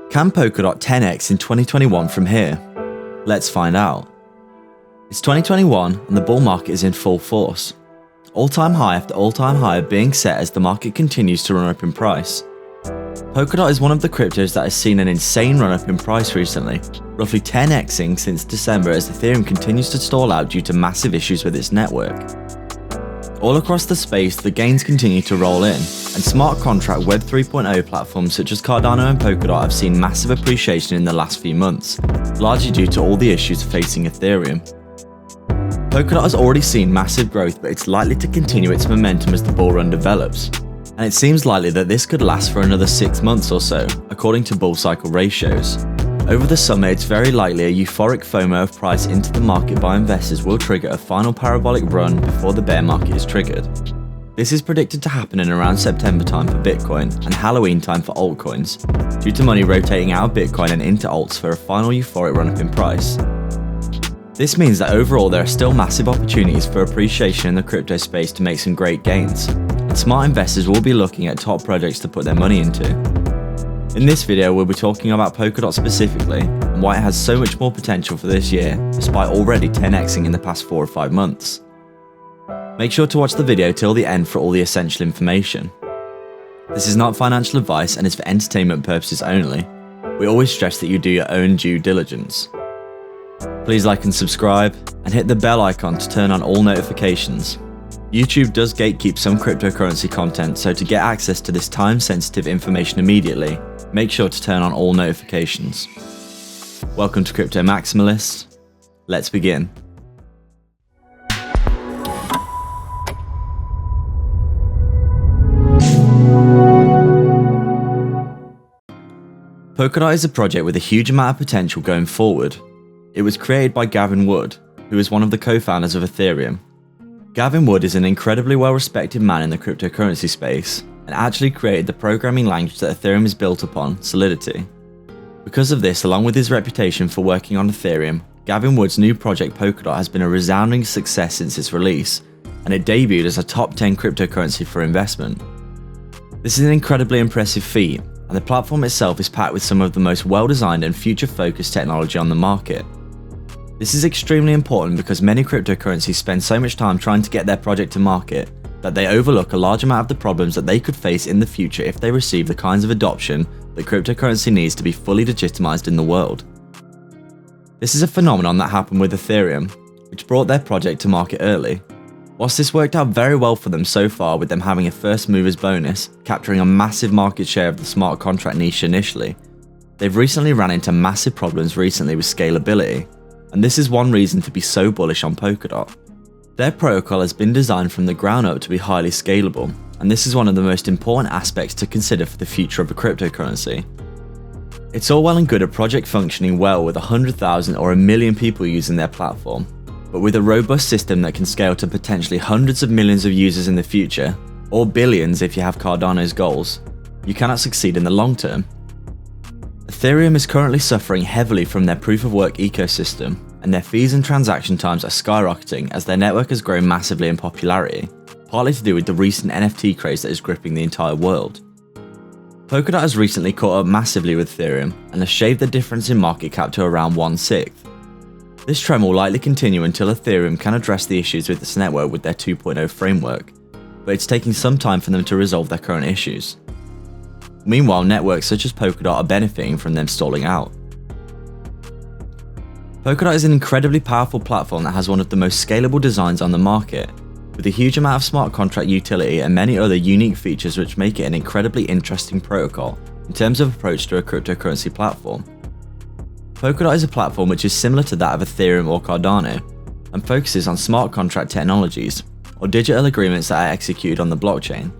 Can Polkadot 10x in 2021 from here? Let's find out. It's 2021 and the bull market is in full force. All-time high after all-time high are being set as the market continues to run up in price. Polkadot is one of the cryptos that has seen an insane run up in price recently, roughly 10xing since December as Ethereum continues to stall out due to massive issues with its network. All across the space, the gains continue to roll in, and smart contract Web 3.0 platforms such as Cardano and Polkadot have seen massive appreciation in the last few months, largely due to all the issues facing Ethereum. Polkadot has already seen massive growth, but it's likely to continue its momentum as the bull run develops, and it seems likely that this could last for another 6 months or so, according to bull cycle ratios. Over the summer, it's very likely a euphoric FOMO of price into the market by investors will trigger a final parabolic run before the bear market is triggered. This is predicted to happen in around September time for Bitcoin and Halloween time for altcoins, due to money rotating out of Bitcoin and into alts for a final euphoric run up in price. This means that overall there are still massive opportunities for appreciation in the crypto space to make some great gains, and smart investors will be looking at top projects to put their money into. In this video, we'll be talking about Polkadot specifically, and why it has so much more potential for this year, despite already 10xing in the past 4 or 5 months. Make sure to watch the video till the end for all the essential information. This is not financial advice and is for entertainment purposes only. We always stress that you do your own due diligence. Please like and subscribe, and hit the bell icon to turn on all notifications. YouTube does gatekeep some cryptocurrency content, so to get access to this time-sensitive information immediately, make sure to turn on all notifications. Welcome to Crypto Maximalist. Let's begin. Polkadot is a project with a huge amount of potential going forward. It was created by Gavin Wood, who is one of the co-founders of Ethereum. Gavin Wood is an incredibly well-respected man in the cryptocurrency space, and actually created the programming language that Ethereum is built upon, Solidity. Because of this, along with his reputation for working on Ethereum, Gavin Wood's new project Polkadot has been a resounding success since its release, and it debuted as a top 10 cryptocurrency for investment. This is an incredibly impressive feat, and the platform itself is packed with some of the most well-designed and future-focused technology on the market. This is extremely important because many cryptocurrencies spend so much time trying to get their project to market that they overlook a large amount of the problems that they could face in the future if they receive the kinds of adoption that cryptocurrency needs to be fully legitimized in the world. This is a phenomenon that happened with Ethereum, which brought their project to market early. Whilst this worked out very well for them so far, with them having a first mover's bonus, capturing a massive market share of the smart contract niche initially, they've recently ran into massive problems recently with scalability, and this is one reason to be so bullish on Polkadot. Their protocol has been designed from the ground up to be highly scalable, and this is one of the most important aspects to consider for the future of a cryptocurrency. It's all well and good a project functioning well with 100,000 or 1 million people using their platform, but with a robust system that can scale to potentially hundreds of millions of users in the future, or billions if you have Cardano's goals, you cannot succeed in the long term. Ethereum is currently suffering heavily from their proof-of-work ecosystem, and their fees and transaction times are skyrocketing as their network has grown massively in popularity, partly to do with the recent NFT craze that is gripping the entire world. Polkadot has recently caught up massively with Ethereum and has shaved the difference in market cap to around 1/6. This trend will likely continue until Ethereum can address the issues with its network with their 2.0 framework, but it's taking some time for them to resolve their current issues. Meanwhile, networks such as Polkadot are benefiting from them stalling out. Polkadot is an incredibly powerful platform that has one of the most scalable designs on the market, with a huge amount of smart contract utility and many other unique features which make it an incredibly interesting protocol in terms of approach to a cryptocurrency platform. Polkadot is a platform which is similar to that of Ethereum or Cardano, and focuses on smart contract technologies, or digital agreements that are executed on the blockchain.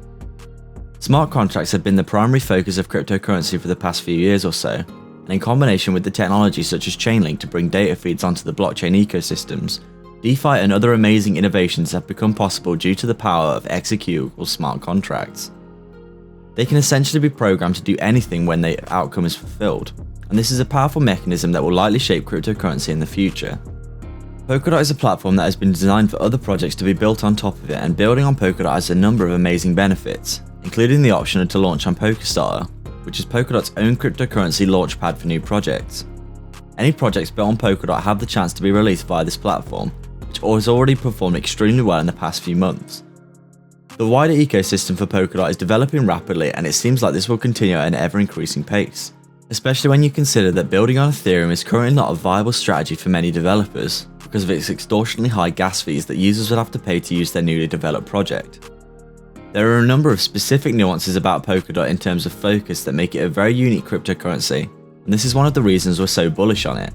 Smart contracts have been the primary focus of cryptocurrency for the past few years or so, and in combination with the technology such as Chainlink to bring data feeds onto the blockchain ecosystems, DeFi and other amazing innovations have become possible due to the power of executable smart contracts. They can essentially be programmed to do anything when the outcome is fulfilled, and this is a powerful mechanism that will likely shape cryptocurrency in the future. Polkadot is a platform that has been designed for other projects to be built on top of it, and building on Polkadot has a number of amazing benefits, including the option to launch on PolkaStarter, which is Polkadot's own cryptocurrency launchpad for new projects. Any projects built on Polkadot have the chance to be released via this platform, which has already performed extremely well in the past few months. The wider ecosystem for Polkadot is developing rapidly, and it seems like this will continue at an ever-increasing pace, especially when you consider that building on Ethereum is currently not a viable strategy for many developers because of its extortionately high gas fees that users would have to pay to use their newly developed project. There are a number of specific nuances about Polkadot in terms of focus that make it a very unique cryptocurrency, and this is one of the reasons we're so bullish on it.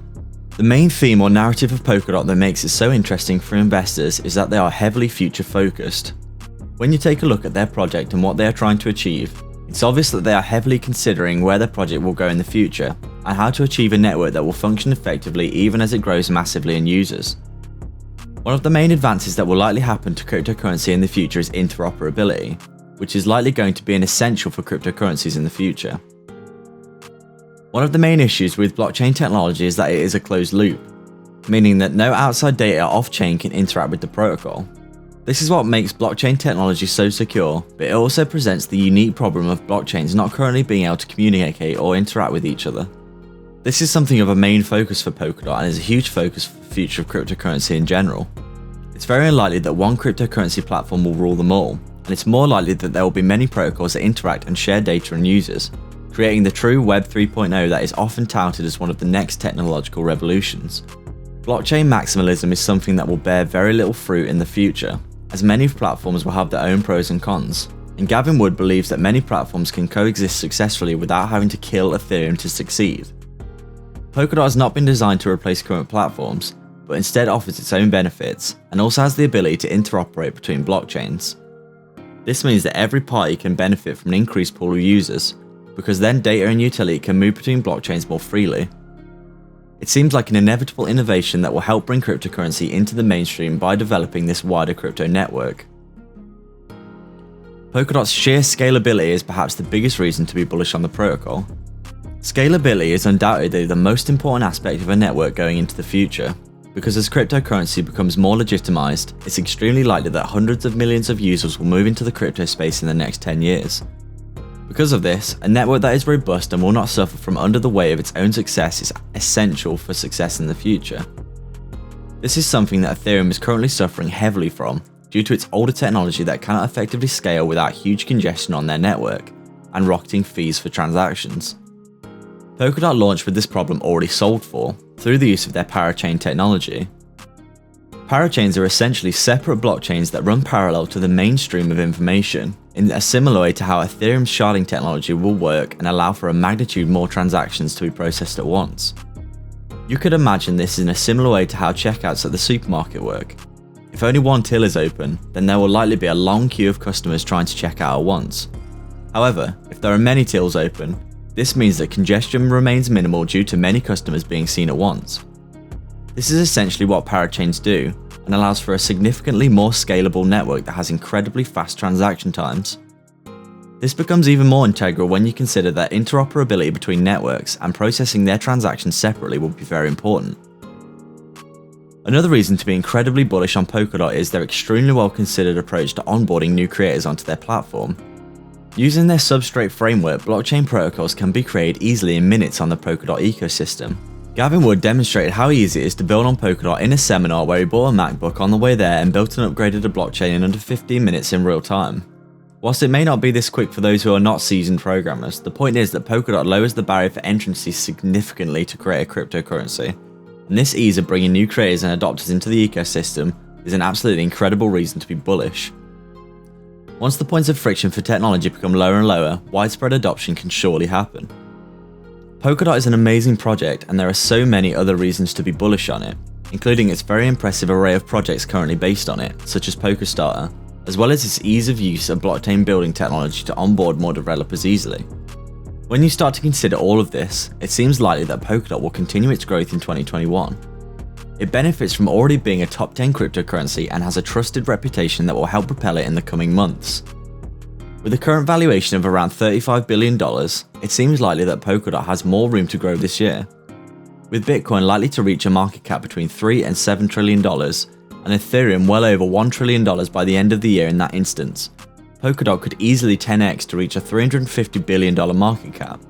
The main theme or narrative of Polkadot that makes it so interesting for investors is that they are heavily future focused. When you take a look at their project and what they are trying to achieve, it's obvious that they are heavily considering where their project will go in the future and how to achieve a network that will function effectively even as it grows massively in users. One of the main advances that will likely happen to cryptocurrency in the future is interoperability, which is likely going to be an essential for cryptocurrencies in the future. One of the main issues with blockchain technology is that it is a closed loop, meaning that no outside data off-chain can interact with the protocol. This is what makes blockchain technology so secure, but it also presents the unique problem of blockchains not currently being able to communicate or interact with each other. This is something of a main focus for Polkadot and is a huge focus for the future of cryptocurrency in general. It's very unlikely that one cryptocurrency platform will rule them all, and it's more likely that there will be many protocols that interact and share data and users, creating the true Web 3.0 that is often touted as one of the next technological revolutions. Blockchain maximalism is something that will bear very little fruit in the future, as many platforms will have their own pros and cons, and Gavin Wood believes that many platforms can coexist successfully without having to kill Ethereum to succeed. Polkadot has not been designed to replace current platforms, but instead offers its own benefits, and also has the ability to interoperate between blockchains. This means that every party can benefit from an increased pool of users, because then data and utility can move between blockchains more freely. It seems like an inevitable innovation that will help bring cryptocurrency into the mainstream by developing this wider crypto network. Polkadot's sheer scalability is perhaps the biggest reason to be bullish on the protocol. Scalability is undoubtedly the most important aspect of a network going into the future, because as cryptocurrency becomes more legitimized, it's extremely likely that hundreds of millions of users will move into the crypto space in the next 10 years. Because of this, a network that is robust and will not suffer from under the weight of its own success is essential for success in the future. This is something that Ethereum is currently suffering heavily from due to its older technology that cannot effectively scale without huge congestion on their network and rocketing fees for transactions. Polkadot launched with this problem already solved for through the use of their parachain technology. Parachains are essentially separate blockchains that run parallel to the mainstream of information, in a similar way to how Ethereum's sharding technology will work and allow for a magnitude more transactions to be processed at once. You could imagine this in a similar way to how checkouts at the supermarket work. If only one till is open, then there will likely be a long queue of customers trying to check out at once. However, if there are many tills open, this means that congestion remains minimal due to many customers being seen at once. This is essentially what parachains do, and allows for a significantly more scalable network that has incredibly fast transaction times. This becomes even more integral when you consider that interoperability between networks and processing their transactions separately will be very important. Another reason to be incredibly bullish on Polkadot is their extremely well considered approach to onboarding new creators onto their platform. Using their substrate framework, blockchain protocols can be created easily in minutes on the Polkadot ecosystem. Gavin Wood demonstrated how easy it is to build on Polkadot in a seminar where he bought a MacBook on the way there and built and upgraded a blockchain in under 15 minutes in real time. Whilst it may not be this quick for those who are not seasoned programmers, the point is that Polkadot lowers the barrier for entry significantly to create a cryptocurrency, and this ease of bringing new creators and adopters into the ecosystem is an absolutely incredible reason to be bullish. Once the points of friction for technology become lower and lower, widespread adoption can surely happen. Polkadot is an amazing project, and there are so many other reasons to be bullish on it, including its very impressive array of projects currently based on it, such as Polkastarter, as well as its ease of use of blockchain building technology to onboard more developers easily. When you start to consider all of this, it seems likely that Polkadot will continue its growth in 2021. It benefits from already being a top 10 cryptocurrency and has a trusted reputation that will help propel it in the coming months. With a current valuation of around $35 billion, it seems likely that Polkadot has more room to grow this year. With Bitcoin likely to reach a market cap between $3 and $7 trillion, and Ethereum well over $1 trillion by the end of the year in that instance, Polkadot could easily 10x to reach a $350 billion market cap.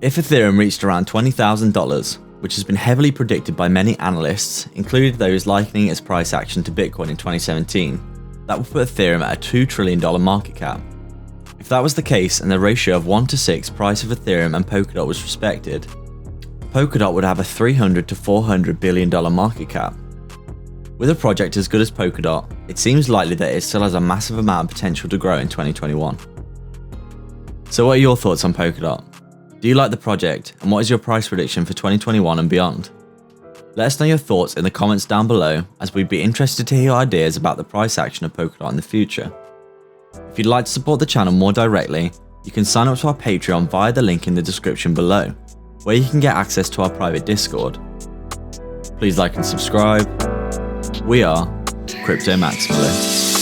If Ethereum reached around $20,000, which has been heavily predicted by many analysts, including those likening its price action to Bitcoin in 2017, that would put Ethereum at a $2 trillion market cap. If that was the case and the ratio of 1 to 6 price of Ethereum and Polkadot was respected, Polkadot would have a $300 to $400 billion market cap. With a project as good as Polkadot, it seems likely that it still has a massive amount of potential to grow in 2021. So what are your thoughts on Polkadot? Do you like the project, and what is your price prediction for 2021 and beyond? Let us know your thoughts in the comments down below, as we'd be interested to hear your ideas about the price action of Polkadot in the future. If you'd like to support the channel more directly, you can sign up to our Patreon via the link in the description below, where you can get access to our private Discord. Please like and subscribe. We are Crypto Maximalists.